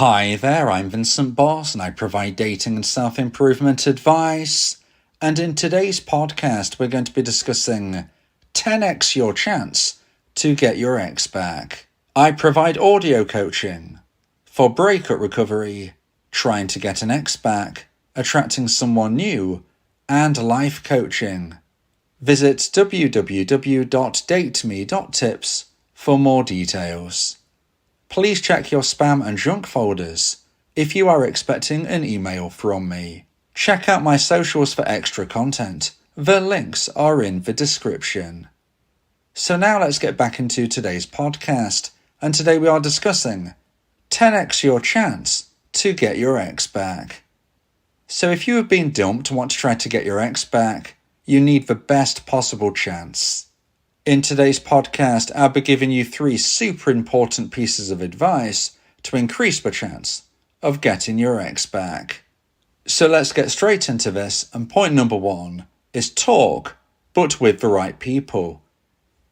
Hi there, I'm Vincent Boss and I provide dating and self-improvement advice. And in today's podcast, we're going to be discussing 10x your chance to get your ex back. I provide audio coaching for breakup recovery, trying to get an ex back, attracting someone new, and life coaching. Visit www.dateme.tips for more details. Please check your spam and junk folders if you are expecting an email from me. Check out my socials for extra content. The links are in the description. So now let's get back into today's podcast, and today we are discussing 10x your chance to get your ex back. So if you have been dumped and want to try to get your ex back, you need the best possible chance. In today's podcast, I'll be giving you 3 super important pieces of advice to increase the chance of getting your ex back. So let's get straight into this, and point number 1 is talk, but with the right people.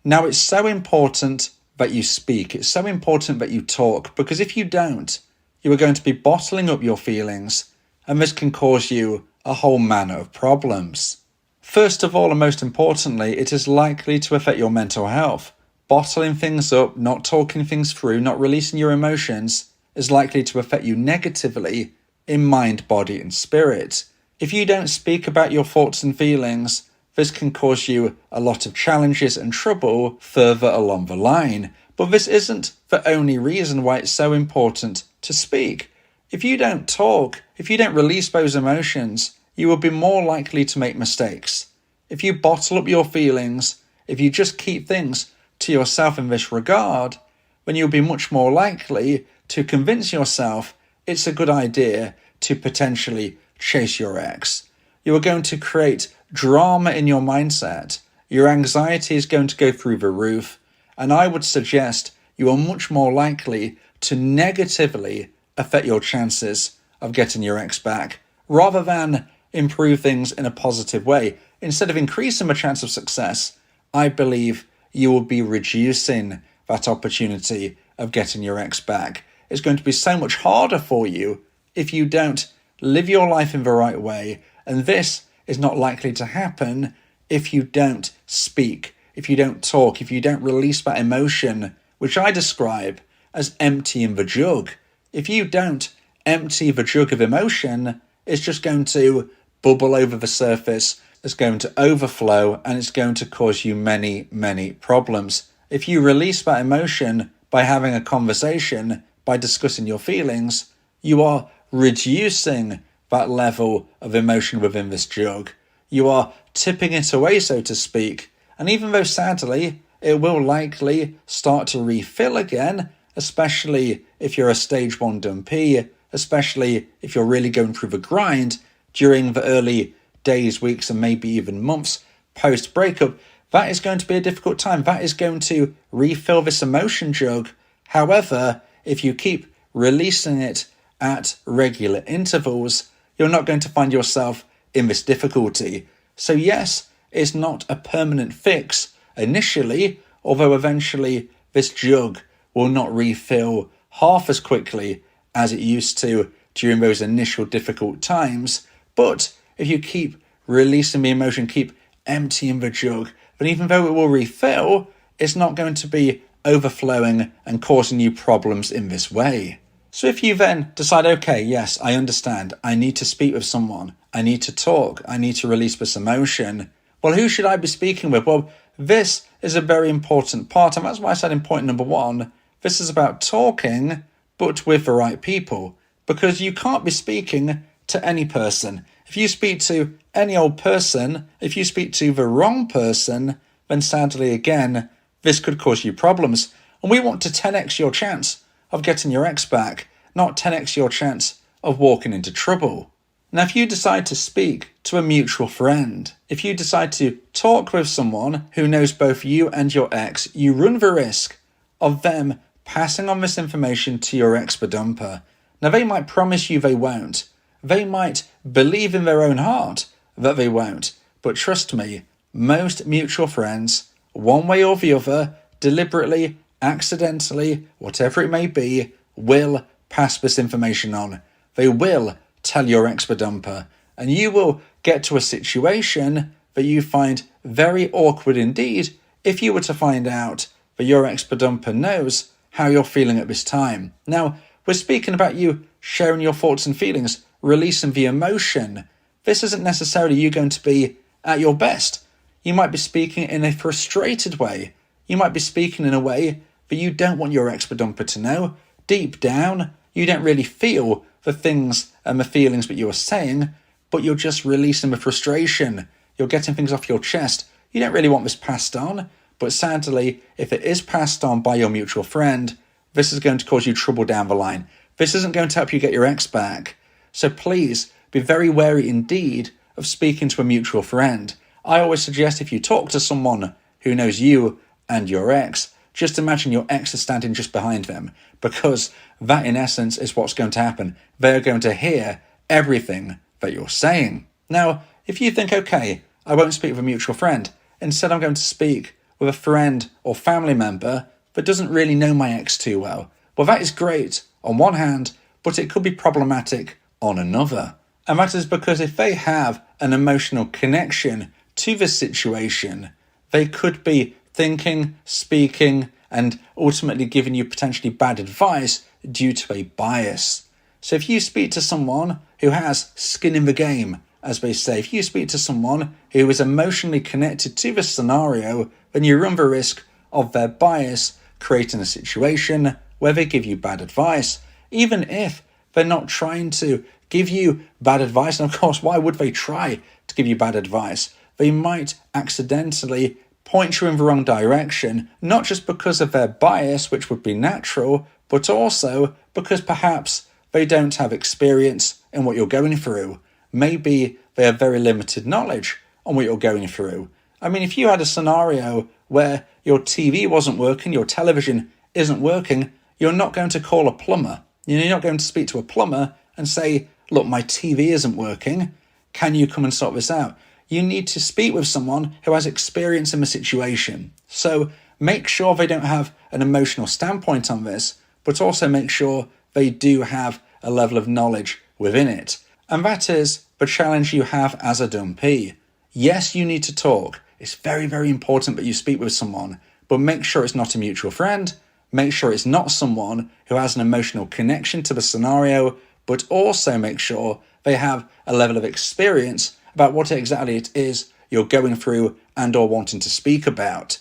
Now, it's so important that you speak, it's so important that you talk, because if you don't, you are going to be bottling up your feelings, and this can cause you a whole manner of problems. First of all, and most importantly, it is likely to affect your mental health. Bottling things up, not talking things through, not releasing your emotions is likely to affect you negatively in mind, body, and spirit. If you don't speak about your thoughts and feelings, this can cause you a lot of challenges and trouble further along the line. But this isn't the only reason why it's so important to speak. If you don't talk, if you don't release those emotions, you will be more likely to make mistakes. If you bottle up your feelings, if you just keep things to yourself in this regard, then you'll be much more likely to convince yourself it's a good idea to potentially chase your ex. You are going to create drama in your mindset. Your anxiety is going to go through the roof, and I would suggest you are much more likely to negatively affect your chances of getting your ex back, rather than improve things in a positive way. Instead of increasing the chance of success, I believe you will be reducing that opportunity of getting your ex back. It's going to be so much harder for you if you don't live your life in the right way, and this is not likely to happen if you don't speak, if you don't talk, if you don't release that emotion, which I describe as emptying the jug. If you don't empty the jug of emotion, it's just going to bubble over the surface, it's going to overflow, and it's going to cause you many, many problems. If you release that emotion by having a conversation, by discussing your feelings, you are reducing that level of emotion within this jug. You are tipping it away, so to speak. And even though sadly, it will likely start to refill again, especially if you're a stage 1 dumpee, especially if you're really going through the grind during the early days, weeks, and maybe even months post-breakup, that is going to be a difficult time. That is going to refill this emotion jug. However, if you keep releasing it at regular intervals, you're not going to find yourself in this difficulty. So yes, it's not a permanent fix initially, although eventually this jug will not refill half as quickly as it used to during those initial difficult times. But if you keep releasing the emotion, keep emptying the jug, then even though it will refill, it's not going to be overflowing and causing you problems in this way. So if you then decide, okay, yes, I understand, I need to speak with someone, I need to talk, I need to release this emotion, well, who should I be speaking with? Well, this is a very important part, and that's why I said in point number 1, this is about talking, but with the right people, because you can't be speaking to any person. If you speak to any old person, if you speak to the wrong person, then sadly again, this could cause you problems. And we want to 10x your chance of getting your ex back, not 10x your chance of walking into trouble. Now, if you decide to speak to a mutual friend, if you decide to talk with someone who knows both you and your ex, you run the risk of them passing on this information to your ex, the dumper. Now, they might promise you they won't. They might believe in their own heart that they won't. But trust me, most mutual friends, one way or the other, deliberately, accidentally, whatever it may be, will pass this information on. They will tell your ex-dumper, and you will get to a situation that you find very awkward indeed if you were to find out that your ex-dumper knows how you're feeling at this time. Now, we're speaking about you sharing your thoughts and feelings, releasing the emotion. This isn't necessarily you going to be at your best. You might be speaking in a frustrated way. You might be speaking in a way that you don't want your ex-dumper to know. Deep down, you don't really feel the things and the feelings that you are saying, but you're just releasing the frustration. You're getting things off your chest. You don't really want this passed on, but sadly, if it is passed on by your mutual friend, this is going to cause you trouble down the line. This isn't going to help you get your ex back. So please be very wary indeed of speaking to a mutual friend. I always suggest if you talk to someone who knows you and your ex, just imagine your ex is standing just behind them, because that in essence is what's going to happen. They're going to hear everything that you're saying. Now, if you think, okay, I won't speak with a mutual friend, instead I'm going to speak with a friend or family member that doesn't really know my ex too well. Well, that is great on one hand, but it could be problematic on another. And that is because if they have an emotional connection to this situation, they could be thinking, speaking, and ultimately giving you potentially bad advice due to a bias. So if you speak to someone who has skin in the game, as they say, if you speak to someone who is emotionally connected to this scenario, then you run the risk of their bias creating a situation where they give you bad advice, even if they're not trying to give you bad advice. And of course, why would they try to give you bad advice? They might accidentally point you in the wrong direction, not just because of their bias, which would be natural, but also because perhaps they don't have experience in what you're going through. Maybe they have very limited knowledge on what you're going through. I mean, if you had a scenario where your TV wasn't working, your television isn't working, you're not going to call a plumber. You're not going to speak to a plumber and say, look, my TV isn't working. Can you come and sort this out? You need to speak with someone who has experience in the situation. So make sure they don't have an emotional standpoint on this, but also make sure they do have a level of knowledge within it. And that is the challenge you have as a dumpee. Yes, you need to talk. It's very, very important that you speak with someone, but make sure it's not a mutual friend. Make sure it's not someone who has an emotional connection to the scenario, but also make sure they have a level of experience about what exactly it is you're going through and or wanting to speak about.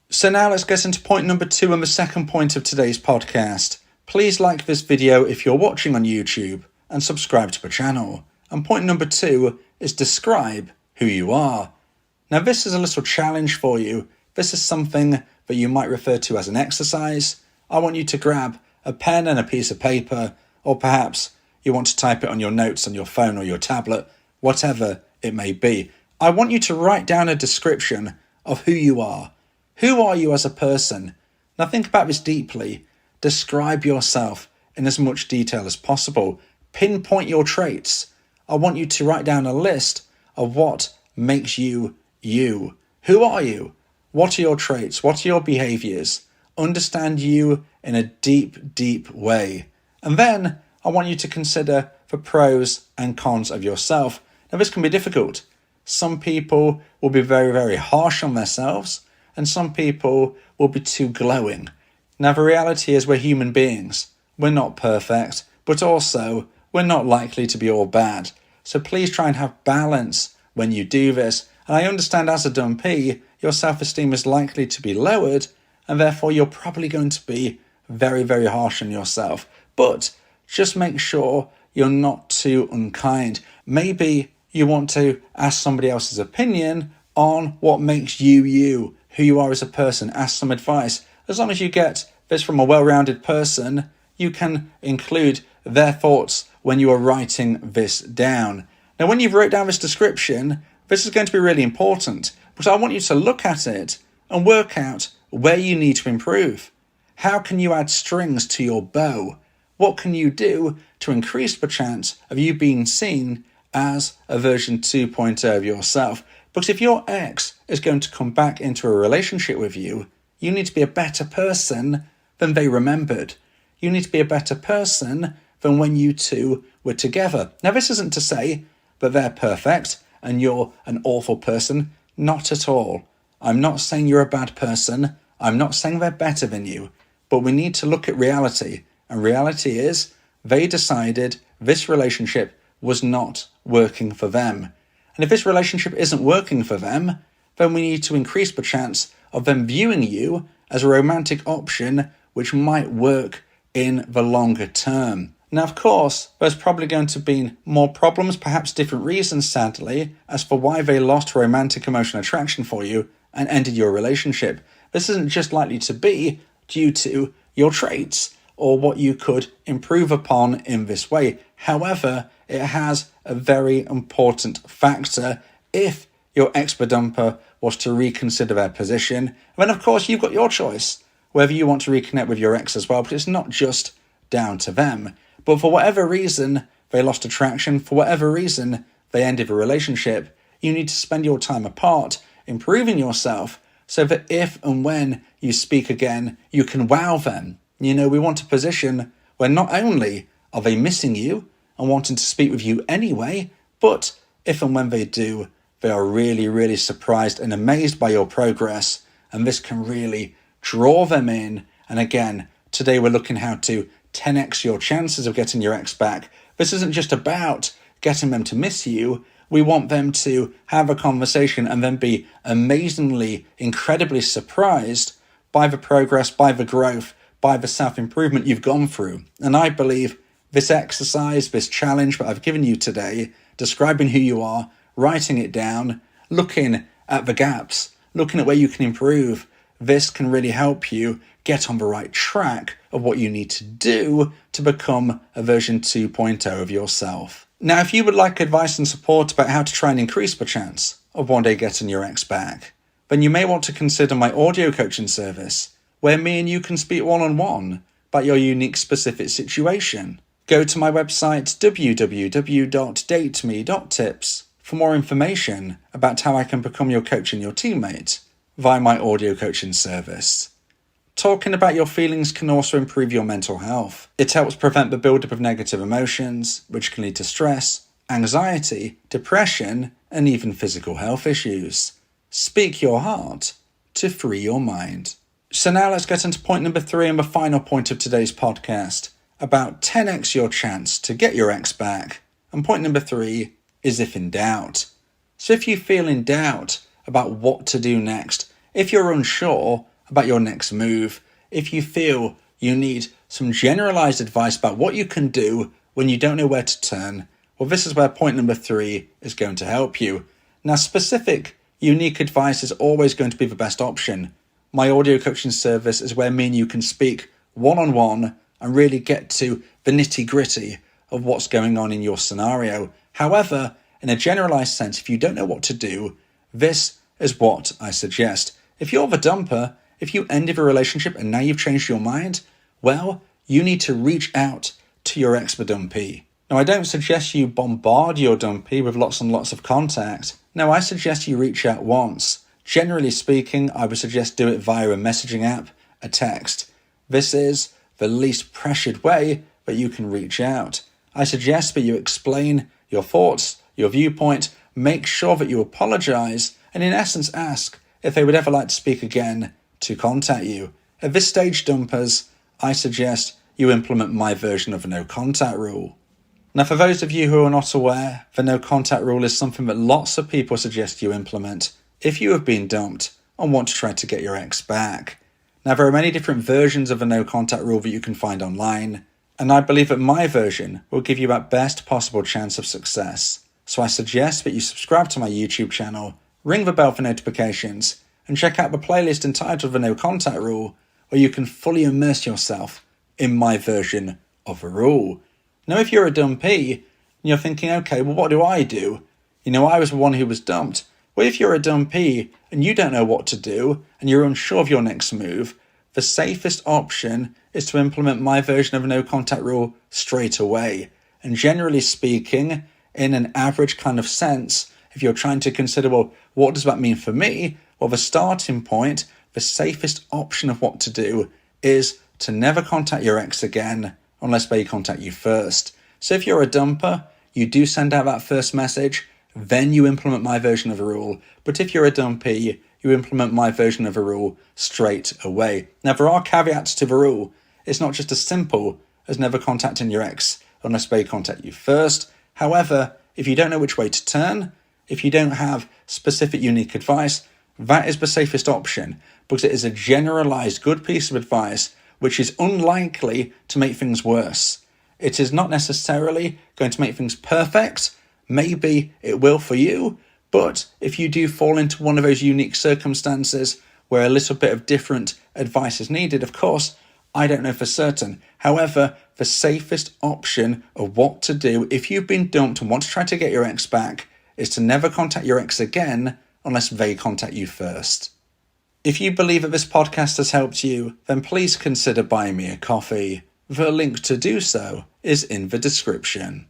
So now let's get into point number 2 and the second point of today's podcast. Please like this video if you're watching on YouTube and subscribe to the channel. And point number 2 is describe who you are. Now this is a little challenge for you. This is something that you might refer to as an exercise. I want you to grab a pen and a piece of paper, or perhaps you want to type it on your notes on your phone or your tablet, whatever it may be. I want you to write down a description of who you are. Who are you as a person? Now think about this deeply. Describe yourself in as much detail as possible. Pinpoint your traits. I want you to write down a list of what makes you you. Who are you? What are your traits? What are your behaviors? Understand you in a deep, deep way. And then I want you to consider the pros and cons of yourself. Now this can be difficult. Some people will be very, very harsh on themselves, and some people will be too glowing. Now the reality is we're human beings. We're not perfect, but also we're not likely to be all bad. So please try and have balance when you do this. And I understand as a dumpee, your self-esteem is likely to be lowered, and therefore you're probably going to be very, very harsh on yourself. But just make sure you're not too unkind. Maybe you want to ask somebody else's opinion on what makes you you, who you are as a person. Ask some advice. As long as you get this from a well-rounded person, you can include their thoughts when you are writing this down. Now, when you've wrote down this description, this is going to be really important, but I want you to look at it and work out where you need to improve. How can you add strings to your bow? What can you do to increase the chance of you being seen as a version 2.0 of yourself? Because if your ex is going to come back into a relationship with you, you need to be a better person than they remembered. you need to be a better person than when you two were together. Now, this isn't to say that they're perfect and you're an awful person. Not at all. I'm not saying you're a bad person. I'm not saying they're better than you. But we need to look at reality. And reality is they decided this relationship was not working for them. And if this relationship isn't working for them, then we need to increase the chance of them viewing you as a romantic option which might work in the longer term. Now, of course, there's probably going to be more problems, perhaps different reasons, sadly, as for why they lost romantic emotional attraction for you and ended your relationship. This isn't just likely to be due to your traits or what you could improve upon in this way. However, it has a very important factor. If your ex-dumper was to reconsider their position, then of course you've got your choice, whether you want to reconnect with your ex as well, but it's not just down to them. But for whatever reason they lost attraction, for whatever reason they ended the relationship, you need to spend your time apart, improving yourself, so that if and when you speak again, you can wow them. You know, we want a position where not only are they missing you and wanting to speak with you anyway, but if and when they do, they are really, really surprised and amazed by your progress, and this can really draw them in. And again, today we're looking how to 10x your chances of getting your ex back. This isn't just about getting them to miss you. We want them to have a conversation and then be amazingly, incredibly surprised by the progress, by the growth, by the self-improvement you've gone through. And I believe this exercise, this challenge that I've given you today, describing who you are, writing it down, looking at the gaps, looking at where you can improve, this can really help you get on the right track of what you need to do to become a version 2.0 of yourself. Now, if you would like advice and support about how to try and increase the chance of one day getting your ex back, then you may want to consider my audio coaching service, where me and you can speak one-on-one about your unique specific situation. Go to my website www.dateme.tips for more information about how I can become your coach and your teammate via my audio coaching service. Talking about your feelings can also improve your mental health. It helps prevent the buildup of negative emotions, which can lead to stress, anxiety, depression, and even physical health issues. Speak your heart to free your mind. So now let's get into point number 3 and the final point of today's podcast, about 10x your chance to get your ex back. And point number 3 is if in doubt. So if you feel in doubt about what to do next, if you're unsure about your next move, if you feel you need some generalized advice about what you can do when you don't know where to turn, well, this is where point number 3 is going to help you. Now, specific, unique advice is always going to be the best option. My audio coaching service is where me and you can speak one-on-one and really get to the nitty-gritty of what's going on in your scenario. However, in a generalized sense, if you don't know what to do, this is what I suggest. If you're the dumper, if you ended a relationship and now you've changed your mind, well, you need to reach out to your ex-dumpee. Now, I don't suggest you bombard your dumpee with lots and lots of contact. No, I suggest you reach out once. Generally speaking, I would suggest do it via a messaging app, a text. This is the least pressured way that you can reach out. I suggest that you explain your thoughts, your viewpoint, make sure that you apologize, and in essence ask if they would ever like to speak again to contact you. At this stage, dumpers, I suggest you implement my version of a no contact rule. Now, for those of you who are not aware, the no contact rule is something that lots of people suggest you implement if you have been dumped and want to try to get your ex back. Now, there are many different versions of a no contact rule that you can find online, and I believe that my version will give you that best possible chance of success. So I suggest that you subscribe to my YouTube channel, ring the bell for notifications, and check out the playlist entitled The No Contact Rule, where you can fully immerse yourself in my version of the rule. Now, if you're a dumpee, and you're thinking, okay, well, what do I do? You know, I was the one who was dumped. Well, if you're a dumpee and you don't know what to do and you're unsure of your next move, the safest option is to implement my version of a no contact rule straight away. And generally speaking, in an average kind of sense, if you're trying to consider, well, what does that mean for me? Well, the starting point, the safest option of what to do is to never contact your ex again unless they contact you first. So if you're a dumper, you do send out that first message, then you implement my version of a rule. But if you're a dumpee, you implement my version of a rule straight away. Now, there are caveats to the rule. It's not just as simple as never contacting your ex unless they contact you first. However, if you don't know which way to turn, if you don't have specific unique advice, that is the safest option because it is a generalized good piece of advice which is unlikely to make things worse. It is not necessarily going to make things perfect. Maybe it will for you, but if you do fall into one of those unique circumstances where a little bit of different advice is needed, of course, I don't know for certain. However, the safest option of what to do if you've been dumped and want to try to get your ex back is to never contact your ex again unless they contact you first. If you believe that this podcast has helped you, then please consider buying me a coffee. The link to do so is in the description.